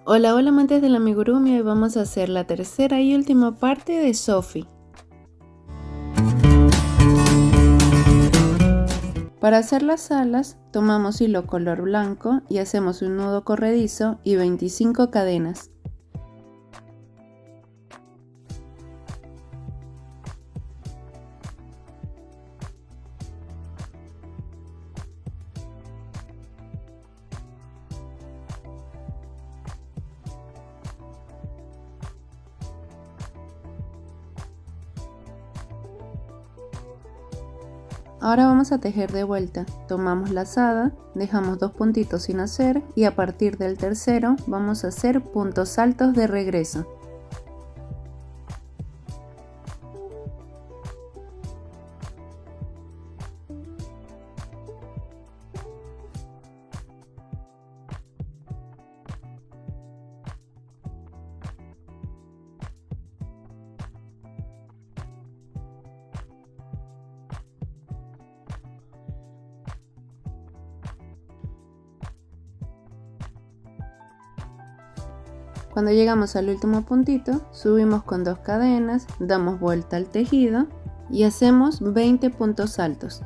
Hola, hola amantes del amigurumi, hoy vamos a hacer la tercera y última parte de Sophie. Para hacer las alas, tomamos hilo color blanco y hacemos un nudo corredizo y 25 cadenas. Ahora vamos a tejer de vuelta. Tomamos lazada, dejamos 2 puntitos sin hacer y a partir del tercero vamos a hacer puntos altos de regreso. Cuando llegamos al último puntito, subimos con 2 cadenas, damos vuelta al tejido y hacemos 20 puntos altos.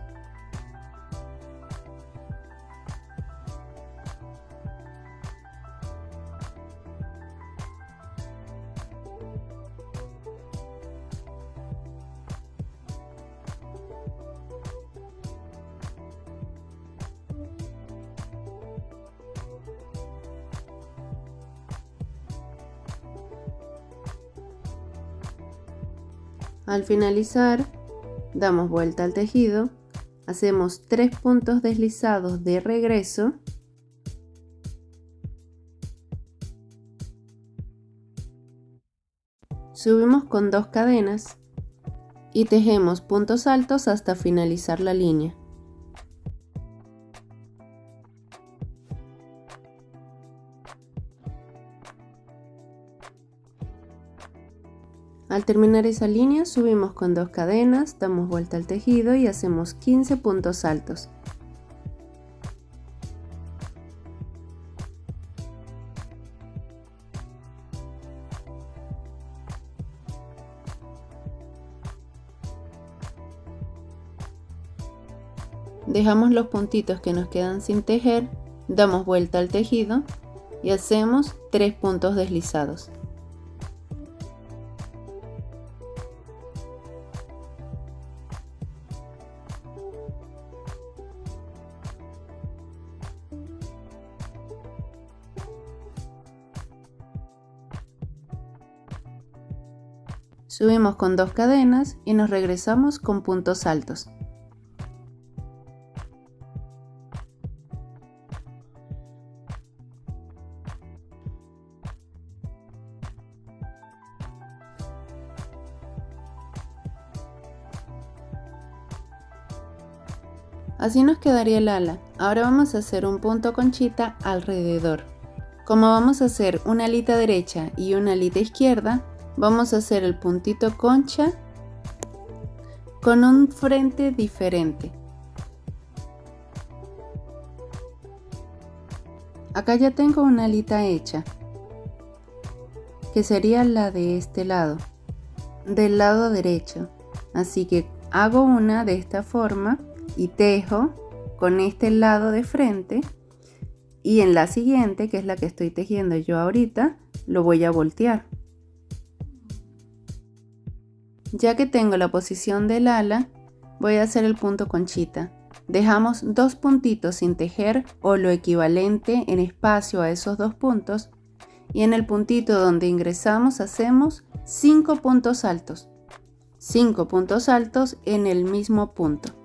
Al finalizar, damos vuelta al tejido, hacemos 3 puntos deslizados de regreso subimos con 2 cadenas y tejemos puntos altos hasta finalizar la línea. Al terminar esa línea subimos con 2 cadenas, damos vuelta al tejido y hacemos 15 puntos altos. Dejamos los puntitos que nos quedan sin tejer, damos vuelta al tejido y hacemos 3 puntos deslizados. Subimos con 2 cadenas y nos regresamos con puntos altos. Así nos quedaría el ala. Ahora vamos a hacer un punto conchita alrededor. Como vamos a hacer una alita derecha y una alita izquierda, vamos a hacer el puntito concha con un frente diferente. Acá ya tengo una alita hecha, que sería la de este lado, del lado derecho. Así que hago una de esta forma y tejo con este lado de frente, y en la siguiente, que es la que estoy tejiendo yo ahorita, lo voy a voltear. Ya que tengo la posición del ala, voy a hacer el punto conchita. Dejamos 2 puntitos sin tejer o lo equivalente en espacio a esos 2 puntos, y en el puntito donde ingresamos hacemos 5 puntos altos. 5 puntos altos en el mismo punto.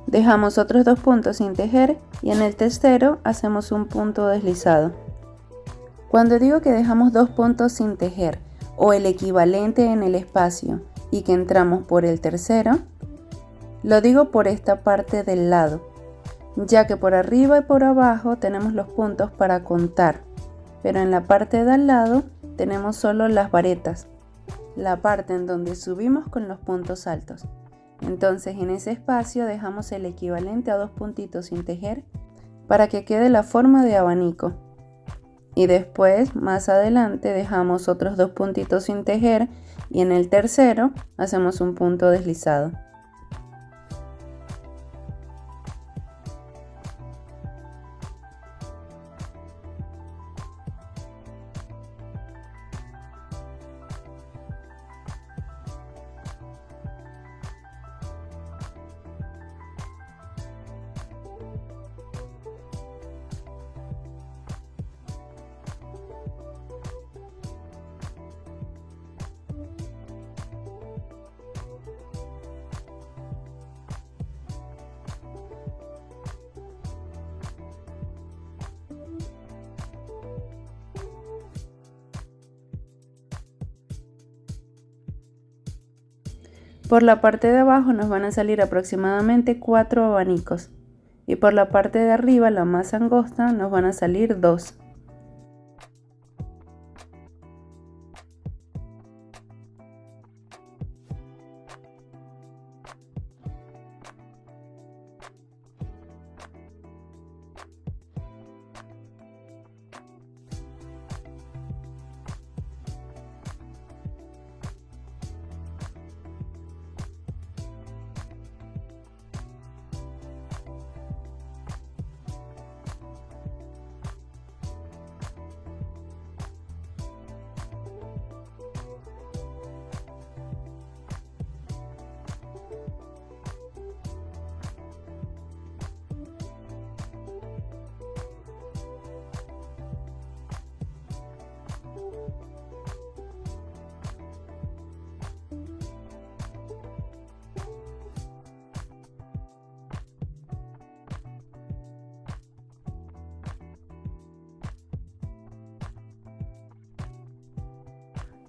Dejamos otros 2 puntos sin tejer y en el tercero hacemos un punto deslizado. Cuando digo que dejamos 2 puntos sin tejer o el equivalente en el espacio y que entramos por el tercero, lo digo por esta parte del lado, ya que por arriba y por abajo tenemos los puntos para contar, pero en la parte de al lado tenemos solo las varetas, la parte en donde subimos con los puntos altos. Entonces en ese espacio dejamos el equivalente a 2 puntitos sin tejer para que quede la forma de abanico. Y después, más adelante, dejamos otros 2 puntitos sin tejer y en el tercero hacemos un punto deslizado. Por la parte de abajo nos van a salir aproximadamente 4 abanicos y por la parte de arriba, la más angosta, nos van a salir 2.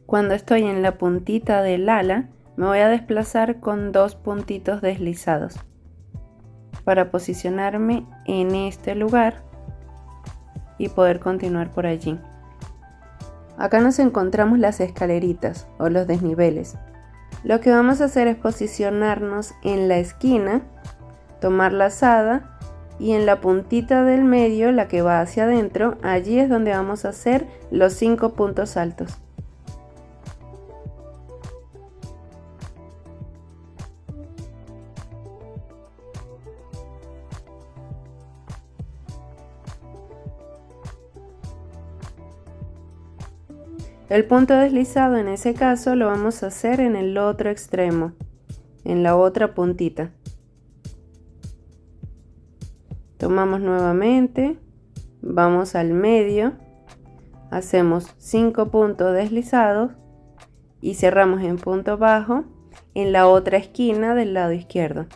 Cuando estoy en la puntita del ala, me voy a desplazar con 2 puntitos deslizados para posicionarme en este lugar y poder continuar por allí. Acá nos encontramos las escaleritas o los desniveles. Lo que vamos a hacer es posicionarnos en la esquina, tomar la lazada y en la puntita del medio, la que va hacia adentro, allí es donde vamos a hacer los 5 puntos altos. El punto deslizado en ese caso lo vamos a hacer en el otro extremo, en la otra puntita. Tomamos nuevamente, vamos al medio, hacemos 5 puntos deslizados y cerramos en punto bajo en la otra esquina del lado izquierdo.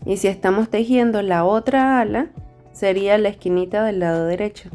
Y si estamos tejiendo la otra ala, sería la esquinita del lado derecho.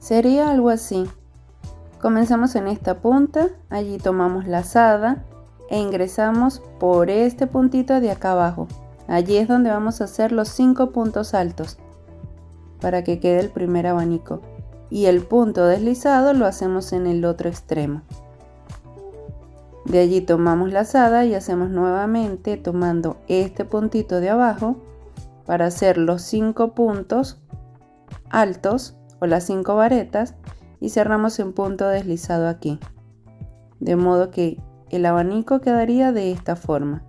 Sería algo así. Comenzamos en esta punta, allí tomamos lazada e ingresamos por este puntito de acá abajo. Allí es donde vamos a hacer los 5 puntos altos para que quede el primer abanico, y el punto deslizado lo hacemos en el otro extremo. De allí tomamos lazada y hacemos nuevamente tomando este puntito de abajo para hacer los 5 puntos altos o las 5 varetas, y cerramos en punto deslizado aquí, de modo que el abanico quedaría de esta forma.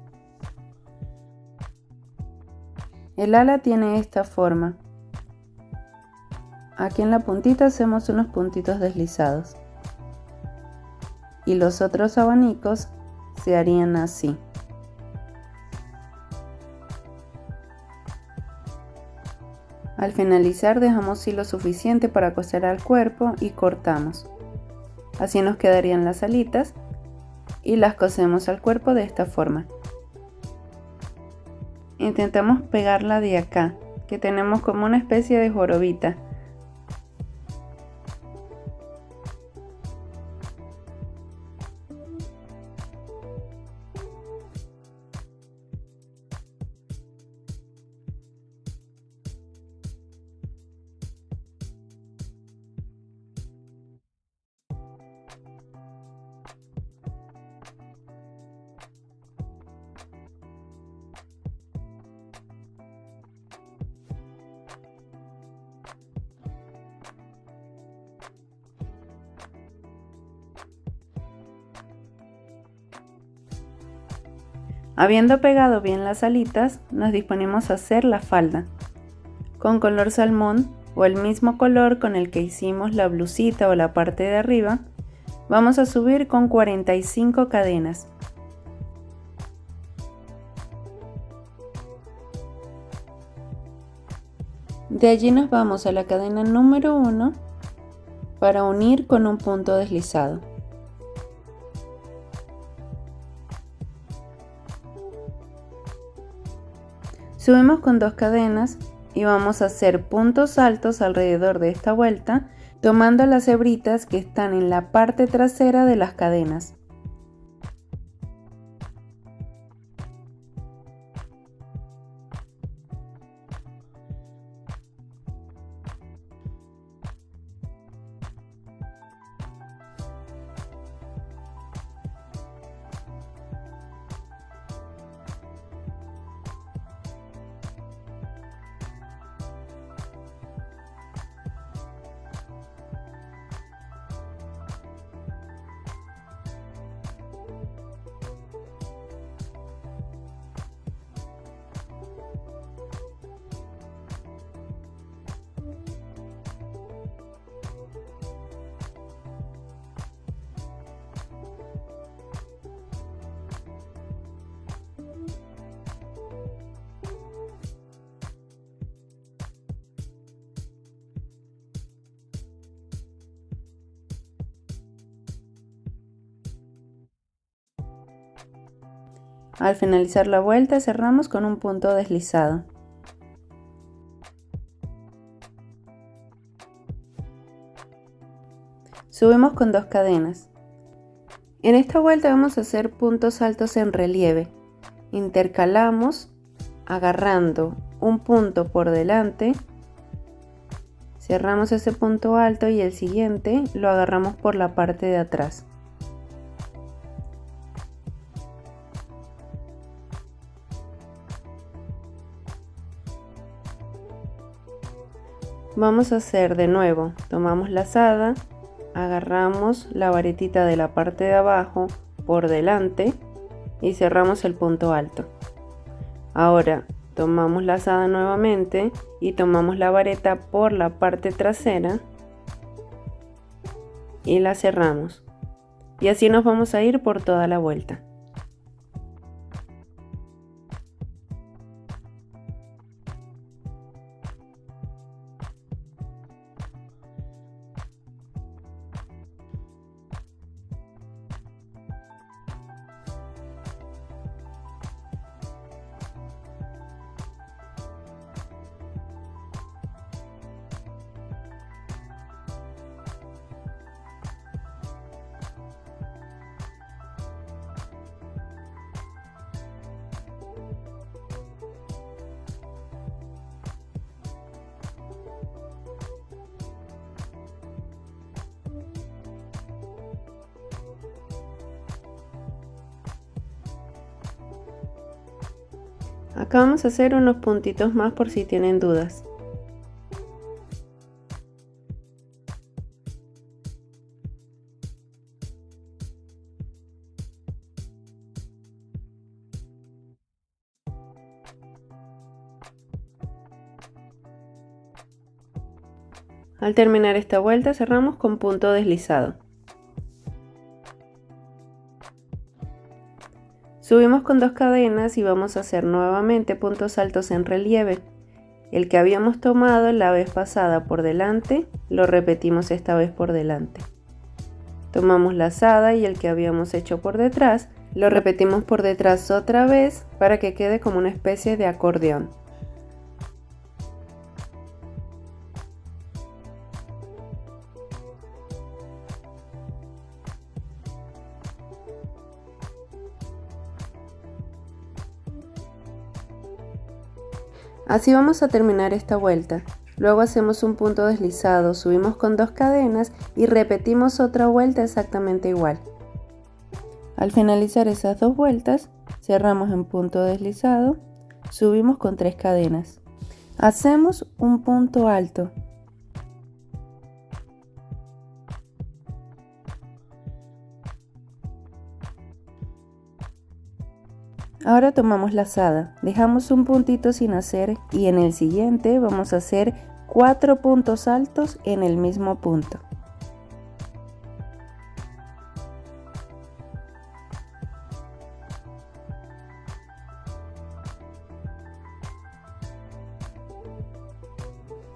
El ala tiene esta forma. Aquí en la puntita hacemos unos puntitos deslizados y los otros abanicos se harían así. Al finalizar dejamos hilo suficiente para coser al cuerpo y cortamos. Así nos quedarían las alitas y las cosemos al cuerpo de esta forma. Intentamos pegarla de acá, que tenemos como una especie de jorobita. Habiendo pegado bien las alitas, nos disponemos a hacer la falda con color salmón o el mismo color con el que hicimos la blusita o la parte de arriba. Vamos a subir con 45 cadenas. De allí nos vamos a la cadena número 1 para unir con un punto deslizado. Subimos con 2 cadenas y vamos a hacer puntos altos alrededor de esta vuelta, tomando las hebritas que están en la parte trasera de las cadenas. Al finalizar la vuelta cerramos con un punto deslizado. Subimos con 2 cadenas. En esta vuelta vamos a hacer puntos altos en relieve. Intercalamos agarrando un punto por delante, cerramos ese punto alto y el siguiente lo agarramos por la parte de atrás. Vamos a hacer de nuevo, tomamos lazada, agarramos la varetita de la parte de abajo por delante y cerramos el punto alto. Ahora tomamos lazada nuevamente y tomamos la vareta por la parte trasera y la cerramos. Y así nos vamos a ir por toda la vuelta. Acá vamos a hacer unos puntitos más por si tienen dudas. Al terminar esta vuelta cerramos con punto deslizado. Subimos con 2 cadenas y vamos a hacer nuevamente puntos altos en relieve. El que habíamos tomado la vez pasada por delante, lo repetimos esta vez por delante. Tomamos lazada y el que habíamos hecho por detrás, lo repetimos por detrás otra vez para que quede como una especie de acordeón. Así vamos a terminar esta vuelta. Luego hacemos un punto deslizado, subimos con 2 cadenas y repetimos otra vuelta exactamente igual. Al finalizar esas 2 vueltas, cerramos en punto deslizado, subimos con 3 cadenas. Hacemos un punto alto. Ahora tomamos lazada, dejamos un puntito sin hacer y en el siguiente vamos a hacer 4 puntos altos en el mismo punto.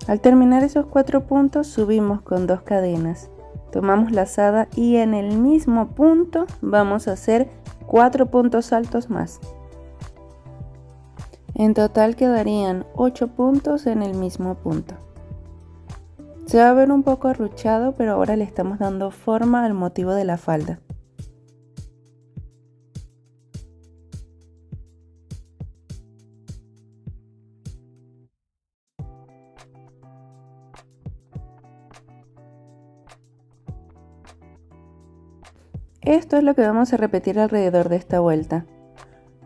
Al terminar esos 4 puntos subimos con 2 cadenas, tomamos lazada y en el mismo punto vamos a hacer 4 puntos altos más. En total quedarían 8 puntos en el mismo punto. Se va a ver un poco arruchado, pero ahora le estamos dando forma al motivo de la falda. Esto es lo que vamos a repetir alrededor de esta vuelta.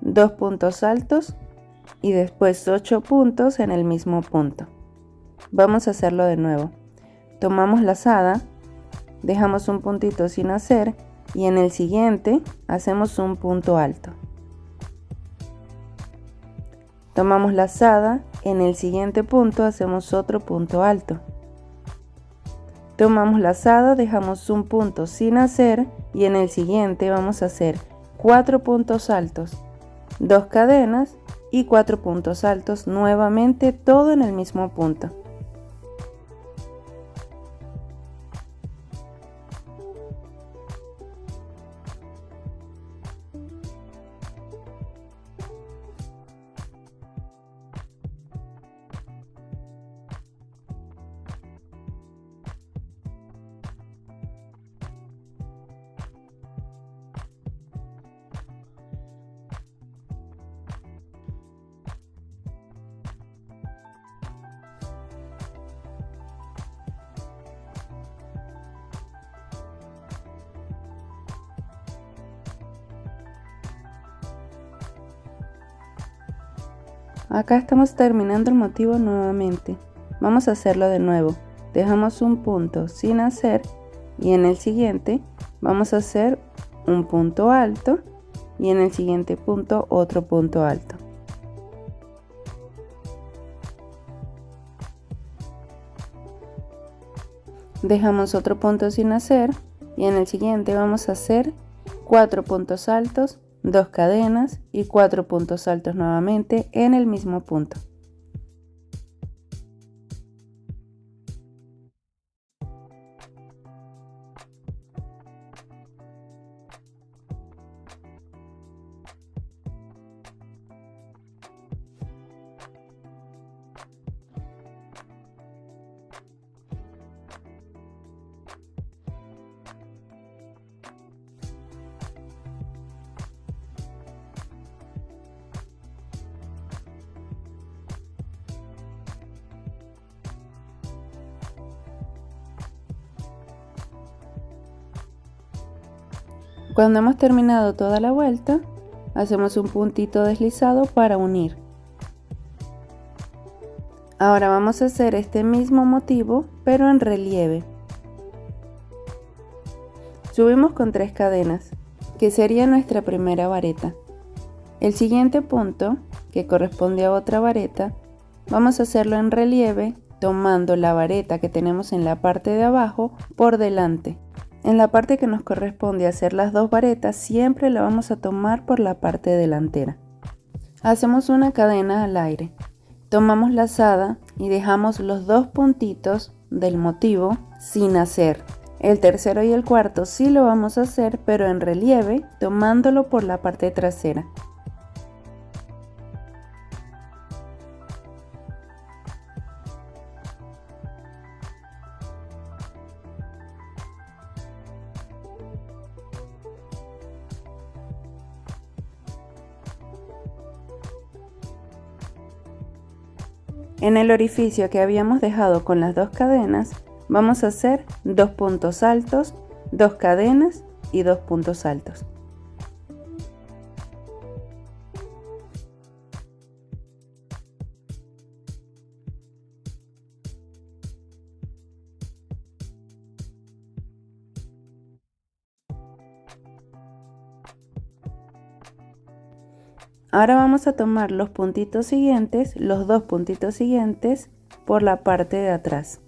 2 puntos altos y después 8 puntos en el mismo punto. Vamos a hacerlo de nuevo. Tomamos lazada, dejamos un puntito sin hacer y en el siguiente hacemos un punto alto. Tomamos lazada, en el siguiente punto hacemos otro punto alto. Tomamos lazada, dejamos un punto sin hacer y en el siguiente vamos a hacer 4 puntos altos, 2 cadenas y 4 puntos altos nuevamente, todo en el mismo punto. Acá estamos terminando el motivo nuevamente. Vamos a hacerlo de nuevo. Dejamos un punto sin hacer y en el siguiente vamos a hacer un punto alto y en el siguiente punto otro punto alto. Dejamos otro punto sin hacer y en el siguiente vamos a hacer 4 puntos altos, 2 cadenas y 4 puntos altos nuevamente en el mismo punto. Cuando hemos terminado toda la vuelta, hacemos un puntito deslizado para unir. Ahora vamos a hacer este mismo motivo, pero en relieve. Subimos con 3 cadenas, que sería nuestra primera vareta. El siguiente punto, que corresponde a otra vareta, vamos a hacerlo en relieve tomando la vareta que tenemos en la parte de abajo por delante. En la parte que nos corresponde hacer las 2 varetas siempre la vamos a tomar por la parte delantera. Hacemos una cadena al aire, tomamos lazada y dejamos los 2 puntitos del motivo sin hacer. El tercero y el cuarto sí lo vamos a hacer, pero en relieve tomándolo por la parte trasera. En el orificio que habíamos dejado con las 2 cadenas, vamos a hacer 2 puntos altos, 2 cadenas y 2 puntos altos. Ahora vamos a tomar los puntitos siguientes, los 2 puntitos siguientes por la parte de atrás.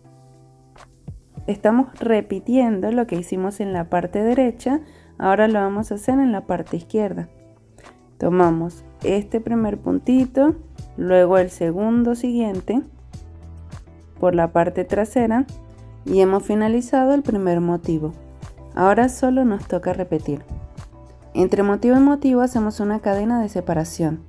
Estamos repitiendo lo que hicimos en la parte derecha, ahora lo vamos a hacer en la parte izquierda. Tomamos este primer puntito, luego el segundo siguiente por la parte trasera y hemos finalizado el primer motivo. Ahora solo nos toca repetir. Entre motivo y motivo hacemos una cadena de separación.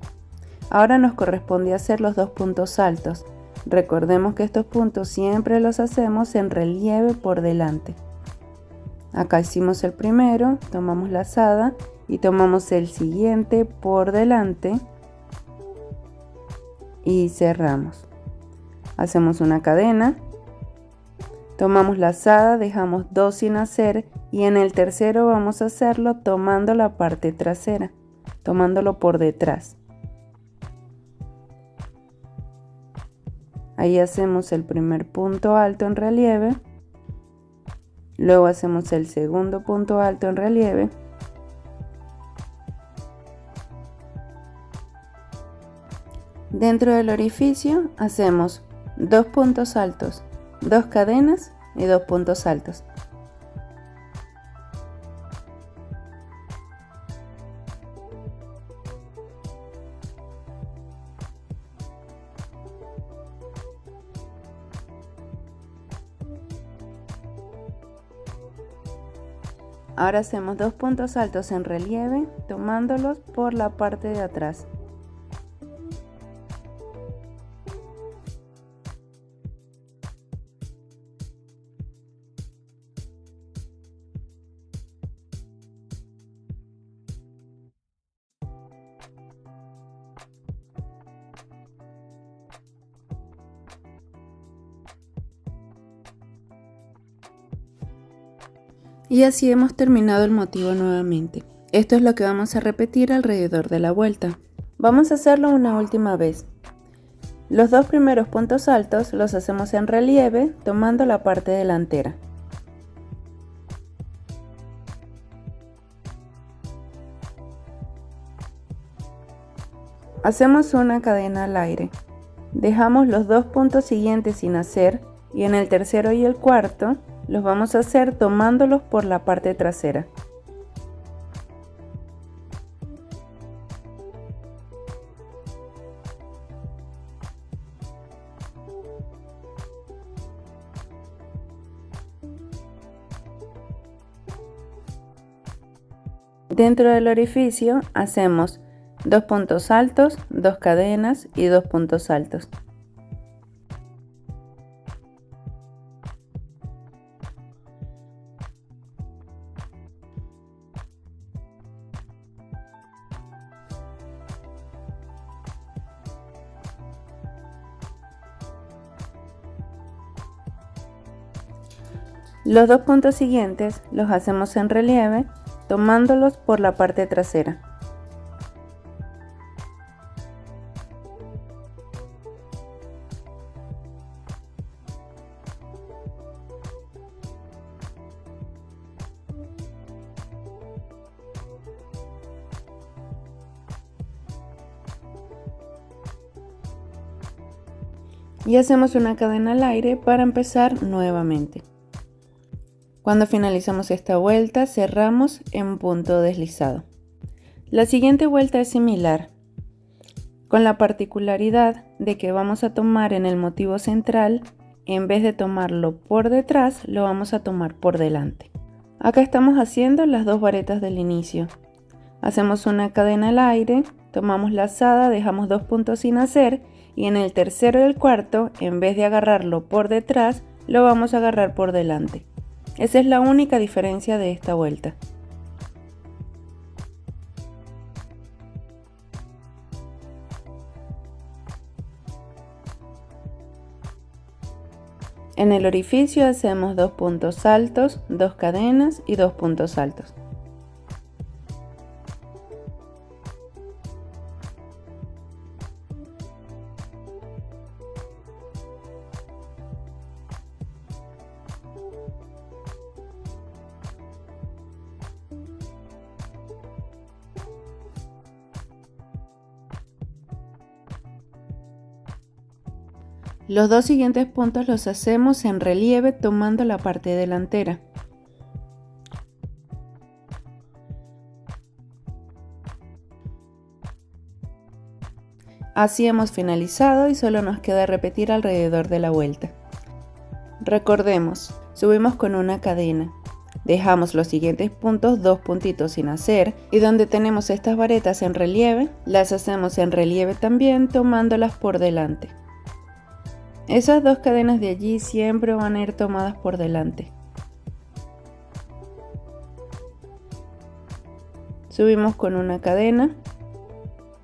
Ahora nos corresponde hacer los 2 puntos altos. Recordemos que estos puntos siempre los hacemos en relieve por delante. Acá hicimos el primero, tomamos lazada y tomamos el siguiente por delante y cerramos. Hacemos una cadena, tomamos lazada, dejamos 2 sin hacer y en el tercero vamos a hacerlo tomando la parte trasera, tomándolo por detrás. Ahí hacemos el primer punto alto en relieve, luego hacemos el segundo punto alto en relieve, dentro del orificio hacemos 2 puntos altos, 2 cadenas y 2 puntos altos. Ahora hacemos 2 puntos altos en relieve, tomándolos por la parte de atrás. Y así hemos terminado el motivo nuevamente. Esto es lo que vamos a repetir alrededor de la vuelta. Vamos a hacerlo una última vez. Los 2 primeros puntos altos los hacemos en relieve tomando la parte delantera. Hacemos una cadena al aire. Dejamos los 2 puntos siguientes sin hacer y en el tercero y el cuarto los vamos a hacer tomándolos por la parte trasera. Dentro del orificio hacemos 2 puntos altos, 2 cadenas y 2 puntos altos. Los 2 puntos siguientes los hacemos en relieve tomándolos por la parte trasera. y hacemos una cadena al aire para empezar nuevamente. Cuando finalizamos esta vuelta, cerramos en punto deslizado. La siguiente vuelta es similar, con la particularidad de que vamos a tomar en el motivo central, en vez de tomarlo por detrás, lo vamos a tomar por delante. Acá estamos haciendo las dos varetas del inicio. Hacemos una cadena al aire, tomamos lazada, dejamos 2 puntos sin hacer y en el tercero y el cuarto, en vez de agarrarlo por detrás, lo vamos a agarrar por delante. Esa es la única diferencia de esta vuelta. En el orificio hacemos 2 puntos altos, 2 cadenas y 2 puntos altos. Los dos siguientes puntos los hacemos en relieve tomando la parte delantera. Así hemos finalizado y solo nos queda repetir alrededor de la vuelta. Recordemos, subimos con una cadena, dejamos los siguientes puntos 2 puntitos sin hacer y donde tenemos estas varetas en relieve, las hacemos en relieve también tomándolas por delante. Esas 2 cadenas de allí siempre van a ir tomadas por delante. Subimos con una cadena,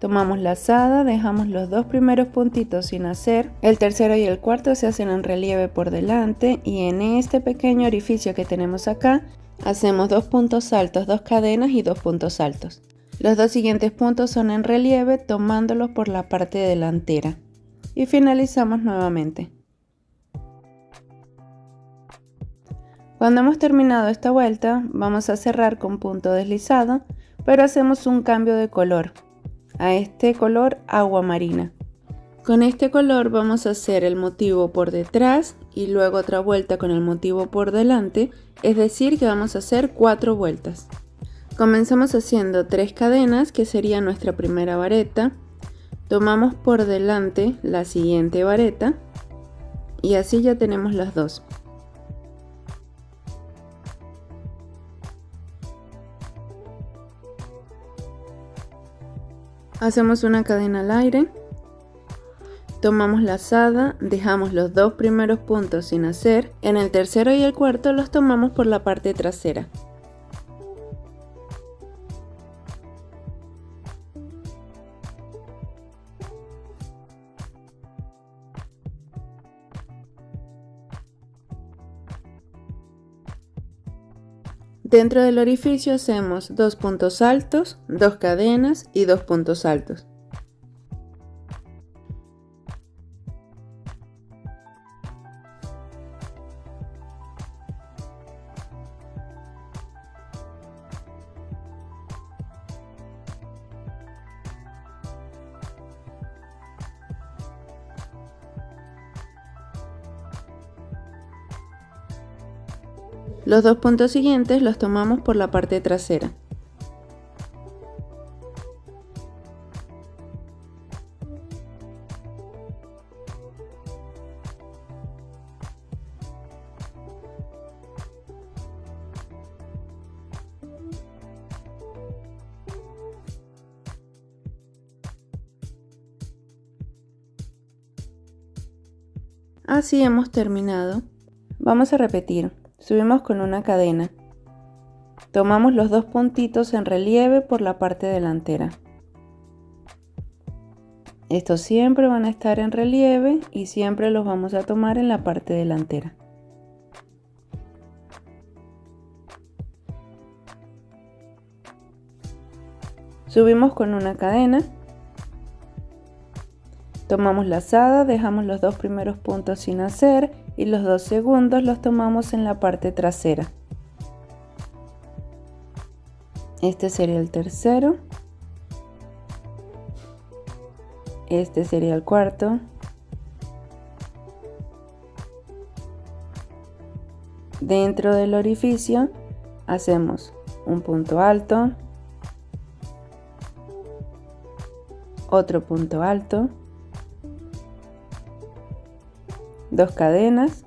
tomamos lazada, dejamos los 2 primeros puntitos sin hacer, el tercero y el cuarto se hacen en relieve por delante y en este pequeño orificio que tenemos acá, hacemos 2 puntos altos, 2 cadenas y 2 puntos altos. Los dos siguientes puntos son en relieve tomándolos por la parte delantera. Y finalizamos nuevamente. Cuando hemos terminado esta vuelta, vamos a cerrar con punto deslizado, pero hacemos un cambio de color, a este color agua marina. Con este color vamos a hacer el motivo por detrás y luego otra vuelta con el motivo por delante, es decir que vamos a hacer 4 vueltas. Comenzamos haciendo 3 cadenas, que sería nuestra primera vareta. Tomamos por delante la siguiente vareta y así ya tenemos las dos. Hacemos una cadena al aire, tomamos lazada, dejamos los 2 primeros puntos sin hacer, en el tercero y el cuarto los tomamos por la parte trasera. Dentro del orificio hacemos 2 puntos altos, 2 cadenas y 2 puntos altos. Los 2 puntos siguientes los tomamos por la parte trasera. Así hemos terminado. Vamos a repetir. Subimos con una cadena. Tomamos los 2 puntitos en relieve por la parte delantera. Estos siempre van a estar en relieve y siempre los vamos a tomar en la parte delantera. Subimos con una cadena. Tomamos lazada, dejamos los 2 primeros puntos sin hacer y los 2 segundos los tomamos en la parte trasera. Este sería el tercero. Este sería el cuarto. Dentro del orificio hacemos un punto alto, otro punto alto, 2 cadenas,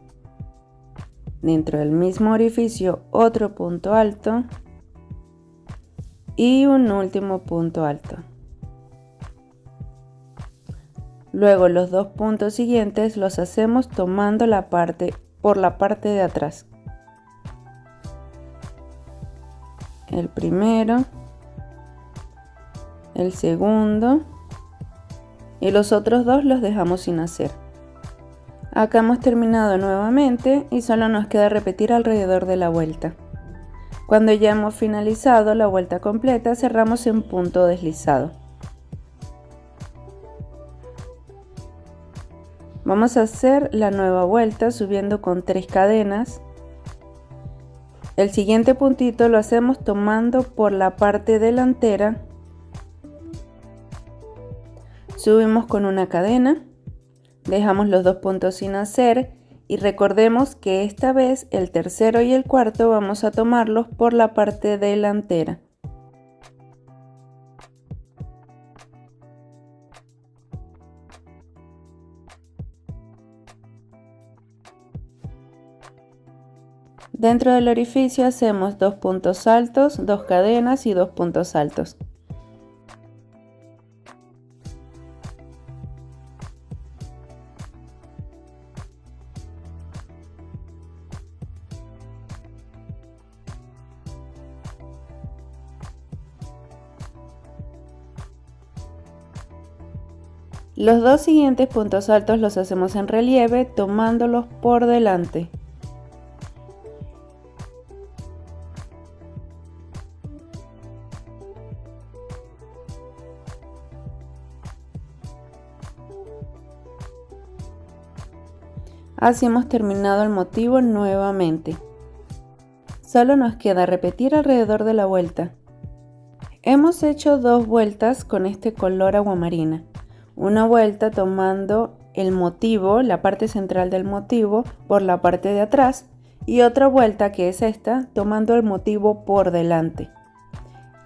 dentro del mismo orificio otro punto alto y un último punto alto. Luego los 2 puntos siguientes los hacemos tomando por la parte de atrás. El primero, el segundo y los otros 2 los dejamos sin hacer. Acá hemos terminado nuevamente y solo nos queda repetir alrededor de la vuelta. Cuando ya hemos finalizado la vuelta completa, cerramos en punto deslizado. Vamos a hacer la nueva vuelta subiendo con 3 cadenas. El siguiente puntito lo hacemos tomando por la parte delantera. Subimos con una cadena, dejamos los 2 puntos sin hacer y recordemos que esta vez el tercero y el cuarto vamos a tomarlos por la parte delantera. Dentro del orificio hacemos 2 puntos altos, 2 cadenas y 2 puntos altos. Los 2 siguientes puntos altos los hacemos en relieve tomándolos por delante. Así hemos terminado el motivo nuevamente. Solo nos queda repetir alrededor de la vuelta. Hemos hecho 2 vueltas con este color aguamarina. Una vuelta tomando el motivo, la parte central del motivo, por la parte de atrás y otra vuelta, que es esta, tomando el motivo por delante.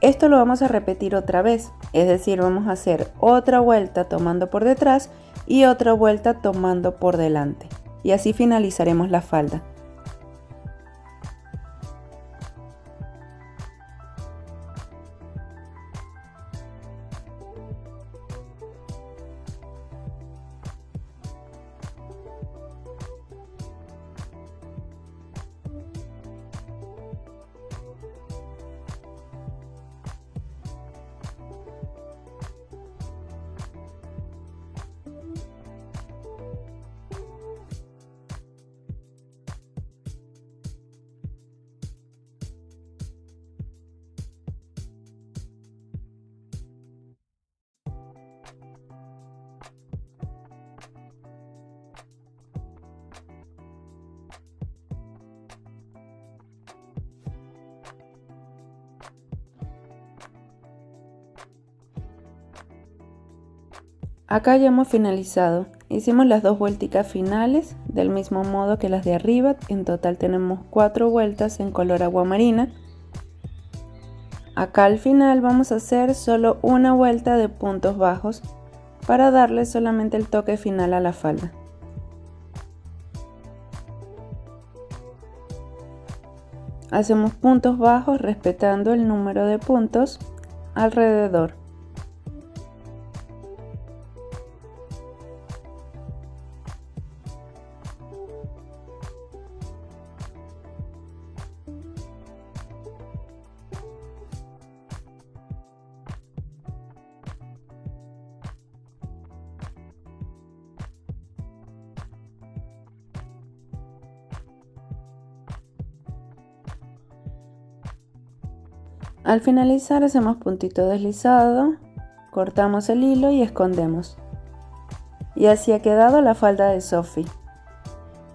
Esto lo vamos a repetir otra vez, es decir, vamos a hacer otra vuelta tomando por detrás y otra vuelta tomando por delante. Y así finalizaremos la falda. Acá ya hemos finalizado. Hicimos las 2 vuelticas finales del mismo modo que las de arriba. En total tenemos 4 vueltas en color aguamarina. Acá al final vamos a hacer solo una vuelta de puntos bajos para darle solamente el toque final a la falda. Hacemos puntos bajos respetando el número de puntos alrededor. Al finalizar hacemos puntito deslizado, cortamos el hilo y escondemos. Y así ha quedado la falda de Sophie.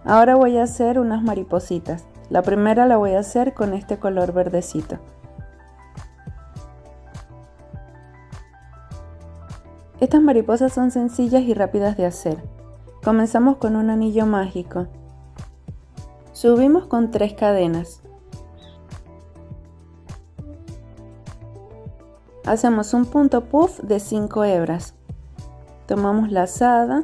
Ahora voy a hacer unas maripositas. La primera la voy a hacer con este color verdecito. Estas mariposas son sencillas y rápidas de hacer. Comenzamos con un anillo mágico. Subimos con 3 cadenas. Hacemos un punto puff de 5 hebras. Tomamos lazada,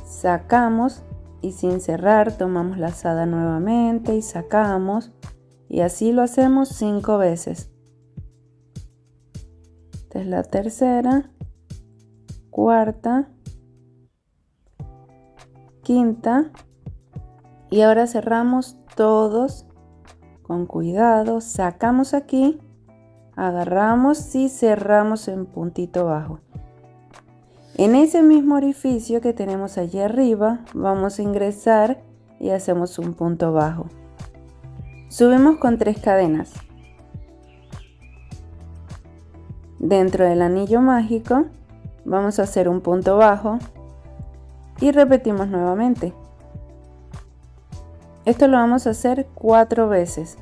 sacamos y sin cerrar tomamos lazada nuevamente y sacamos, y así lo hacemos 5 veces. Esta es la tercera, cuarta, quinta, y ahora cerramos todos con cuidado, sacamos aquí, agarramos y cerramos en puntito bajo. En ese mismo orificio que tenemos allí arriba vamos a ingresar y hacemos un punto bajo. Subimos con 3 cadenas. Dentro del anillo mágico vamos a hacer un punto bajo y repetimos nuevamente. Esto lo vamos a hacer 4 veces.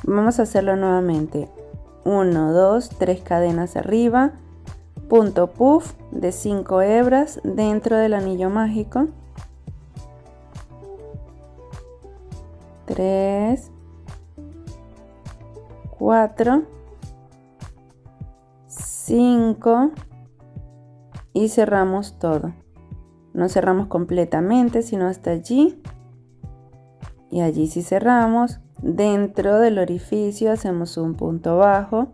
Vamos a hacerlo nuevamente. 1, 2, 3 cadenas arriba, punto puff de 5 hebras dentro del anillo mágico. 3, 4, 5 y cerramos todo. No cerramos completamente, sino hasta allí. Y allí sí cerramos. Dentro del orificio hacemos un punto bajo,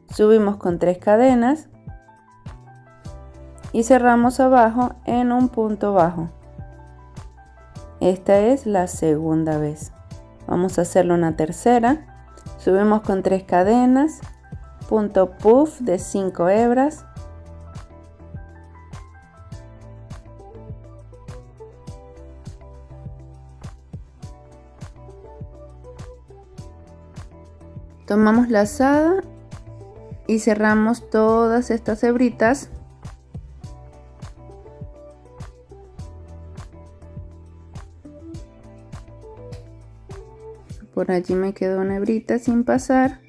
subimos con 3 cadenas y cerramos abajo en un punto bajo. Esta es la segunda vez. Vamos a hacerlo una tercera. Subimos con 3 cadenas, punto puff de 5 hebras. Tomamos lazada y cerramos todas estas hebritas. Por allí me quedó una hebrita sin pasar.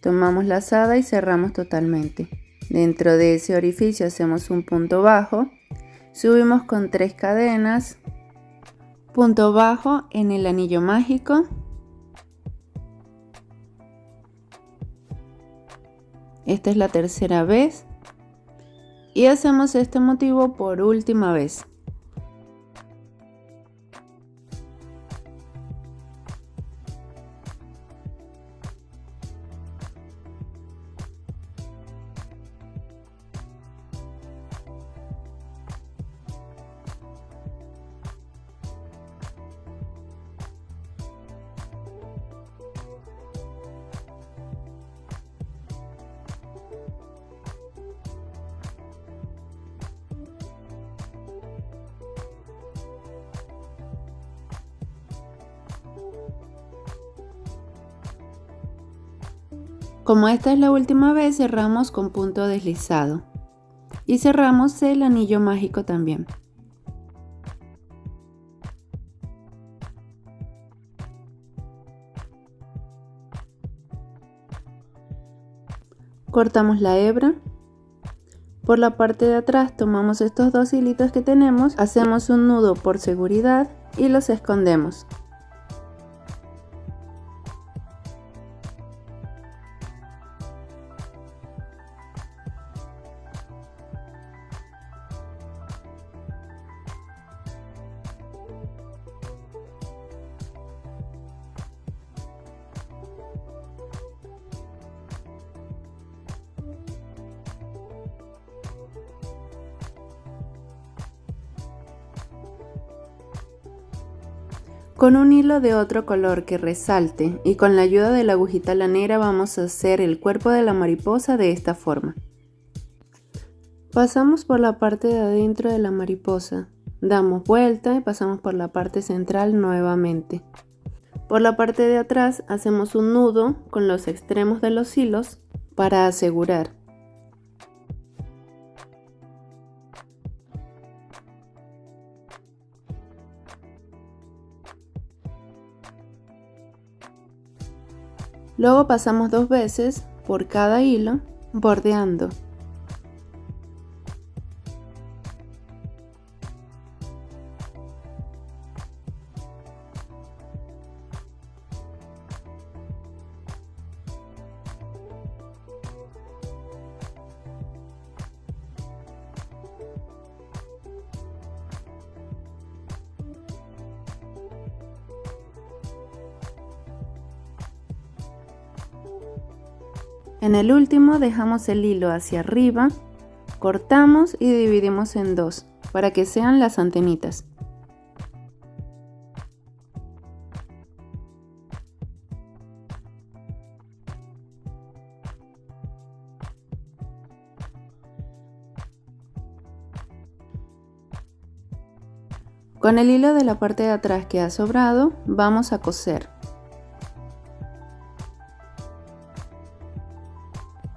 Tomamos lazada y cerramos totalmente. Dentro de ese orificio hacemos un punto bajo. Subimos con 3 cadenas. Punto bajo en el anillo mágico. Esta es la tercera vez y hacemos este motivo por última vez. Como esta es la última vez, cerramos con punto deslizado y cerramos el anillo mágico también. Cortamos la hebra. Por la parte de atrás tomamos estos 2 hilitos que tenemos, hacemos un nudo por seguridad y los escondemos. Con un hilo de otro color que resalte y con la ayuda de la agujita lanera vamos a hacer el cuerpo de la mariposa de esta forma. Pasamos por la parte de adentro de la mariposa, damos vuelta y pasamos por la parte central nuevamente. Por la parte de atrás hacemos un nudo con los extremos de los hilos para asegurar. Luego pasamos 2 veces por cada hilo, bordeando. En el último dejamos el hilo hacia arriba, cortamos y dividimos en dos para que sean las antenitas. Con el hilo de la parte de atrás que ha sobrado, vamos a coser.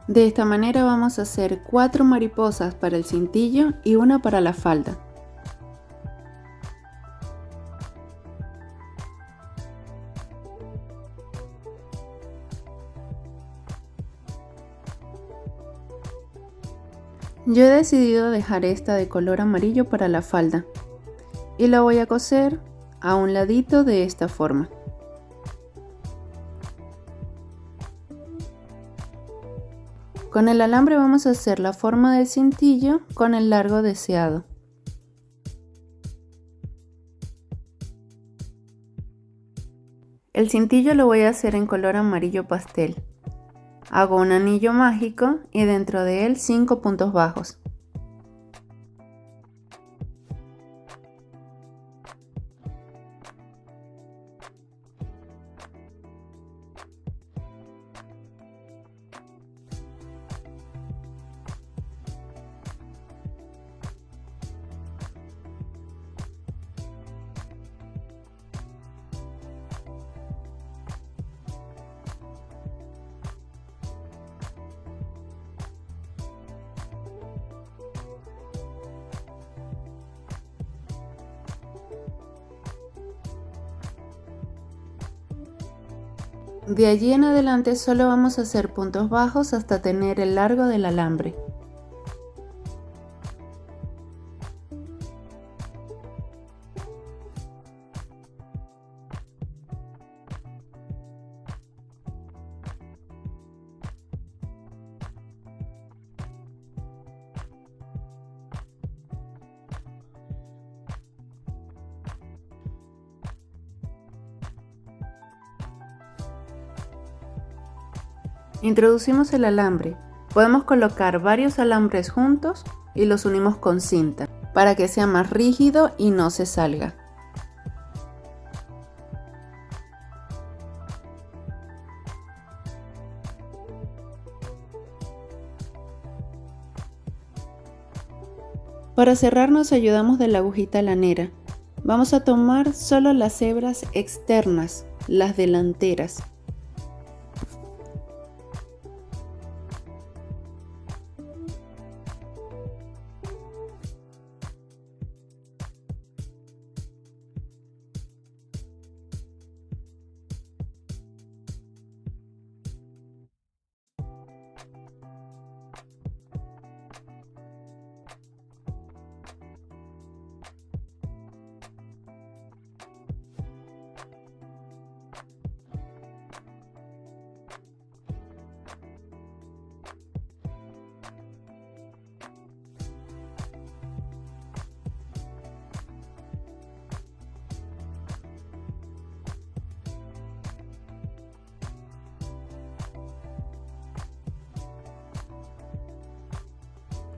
De esta manera vamos a hacer 4 mariposas para el cintillo y una para la falda. Yo he decidido dejar esta de color amarillo para la falda y la voy a coser a un ladito de esta forma. Con el alambre vamos a hacer la forma del cintillo con el largo deseado. El cintillo lo voy a hacer en color amarillo pastel. Hago un anillo mágico y dentro de él 5 puntos bajos. De allí en adelante solo vamos a hacer puntos bajos hasta tener el largo del alambre. Introducimos el alambre. Podemos colocar varios alambres juntos y los unimos con cinta para que sea más rígido y no se salga. Para cerrar nos ayudamos de la agujita lanera. Vamos a tomar solo las hebras externas, las delanteras.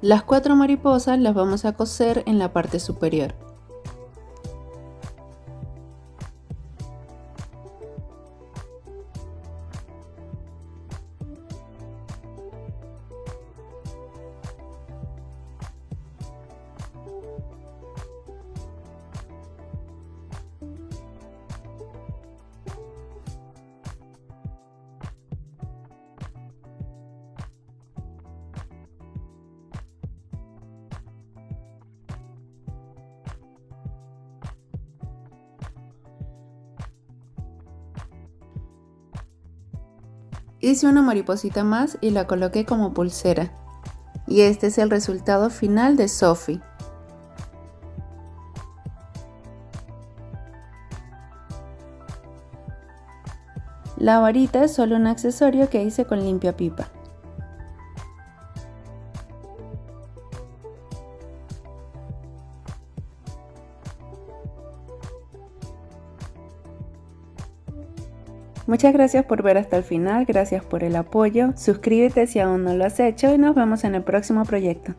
Las 4 mariposas las vamos a coser en la parte superior. Hice una mariposita más y la coloqué como pulsera. Y este es el resultado final de Sophie. La varita es solo un accesorio que hice con limpia pipa. Muchas gracias por ver hasta el final, gracias por el apoyo, suscríbete si aún no lo has hecho y nos vemos en el próximo proyecto.